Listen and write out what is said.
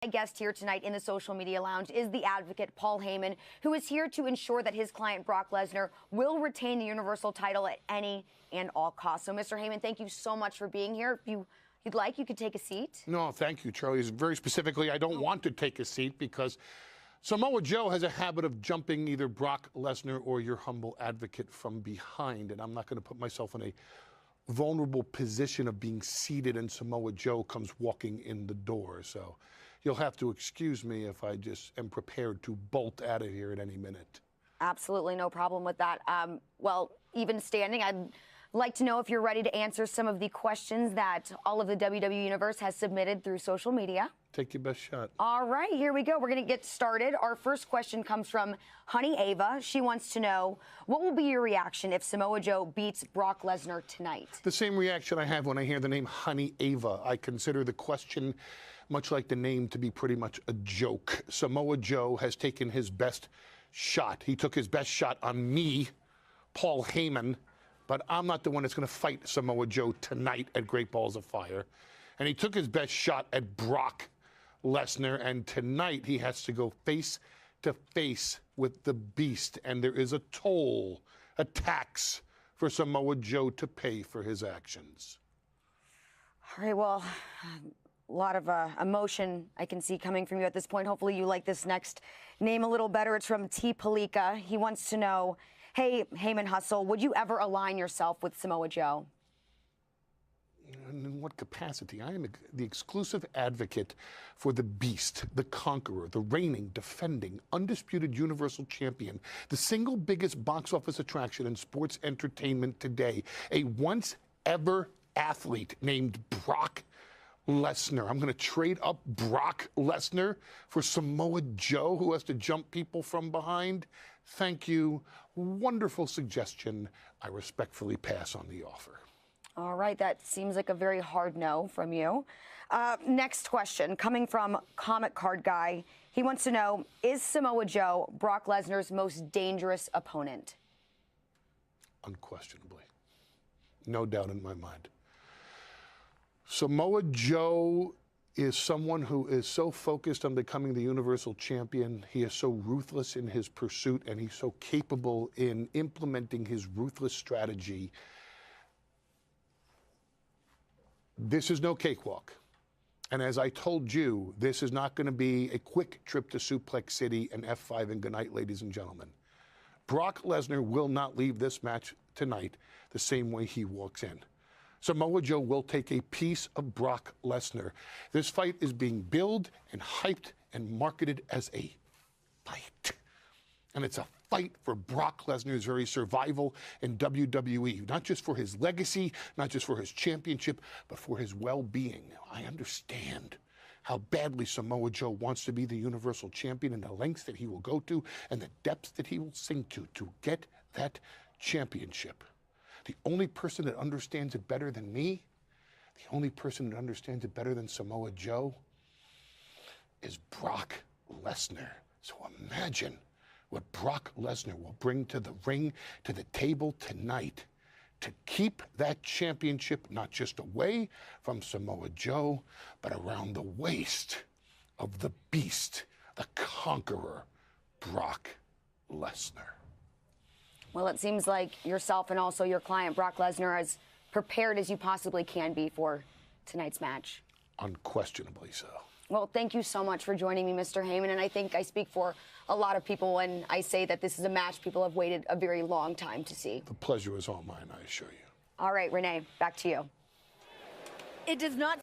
My guest here tonight in the social media lounge is the advocate Paul Heyman, who is here to ensure that his client Brock Lesnar will retain the Universal title at any and all costs. So, Mr. Heyman, thank you so much for being here. If you'd like, you could take a seat. No, thank you, Charlie. Very specifically, I don't want to take a seat because Samoa Joe has a habit of jumping either Brock Lesnar or your humble advocate from behind, and I'm not going to put myself in a vulnerable position of being seated and Samoa Joe comes walking in the door. So you'll have to excuse me if I just am prepared to bolt out of here at any minute. Absolutely no problem with that. Well, even standing, I'd like to know if you're ready to answer some of the questions that all of the WWE Universe has submitted through social media. Take your best shot. All right, here we go. We're going to get started. Our first question comes from Honey Ava. She wants to know, what will be your reaction if Samoa Joe beats Brock Lesnar tonight? The same reaction I have when I hear the name Honey Ava. I consider the question, much like the name, to be pretty much a joke. Samoa Joe has taken his best shot. He took his best shot on me, Paul Heyman, but I'm not the one that's going to fight Samoa Joe tonight at Great Balls of Fire. And he took his best shot at Brock Lesnar, and tonight he has to go face to face with the Beast, and there is a toll, a tax for Samoa Joe to pay for his actions. All right, well, a lot of emotion I can see coming from you at this point. Hopefully you like this next name a little better. It's from T. Palika. He wants to know, hey, Heyman Hustle, would you ever align yourself with Samoa Joe? In what capacity? I am the exclusive advocate for the Beast, the Conqueror, the reigning, defending, undisputed Universal Champion, the single biggest box office attraction in sports entertainment today, a once-ever athlete named Brock Lesnar. I'm going to trade up Brock Lesnar for Samoa Joe, who has to jump people from behind. Thank you. Wonderful suggestion. I respectfully pass on the offer. All right, that seems like a very hard no from you. Next question, coming from Comic Card Guy. He wants to know, is Samoa Joe Brock Lesnar's most dangerous opponent? Unquestionably. No doubt in my mind. Samoa Joe is someone who is so focused on becoming the Universal Champion. He is so ruthless in his pursuit, and he's so capable in implementing his ruthless strategy. This is no cakewalk. And as I told you, this is not going to be a quick trip to Suplex City and F5 and good night, ladies and gentlemen. Brock Lesnar will not leave this match tonight the same way he walks in. Samoa Joe will take a piece of Brock Lesnar. This fight is being billed and hyped and marketed as a fight. And it's a fight for Brock Lesnar's very survival in WWE, not just for his legacy, not just for his championship, but for his well-being. I understand how badly Samoa Joe wants to be the Universal Champion and the lengths that he will go to and the depths that he will sink to get that championship. The only person that understands it better than me, the only person that understands it better than Samoa Joe, is Brock Lesnar. So imagine what Brock Lesnar will bring to the ring, to the table tonight, to keep that championship not just away from Samoa Joe, but around the waist of the Beast, the Conqueror, Brock Lesnar. Well, it seems like yourself and also your client, Brock Lesnar, are as prepared as you possibly can be for tonight's match. Unquestionably so. Well, thank you so much for joining me, Mr. Heyman, and I think I speak for a lot of people when I say that this is a match people have waited a very long time to see. The pleasure is all mine, I assure you. All right, Renee, back to you. It does not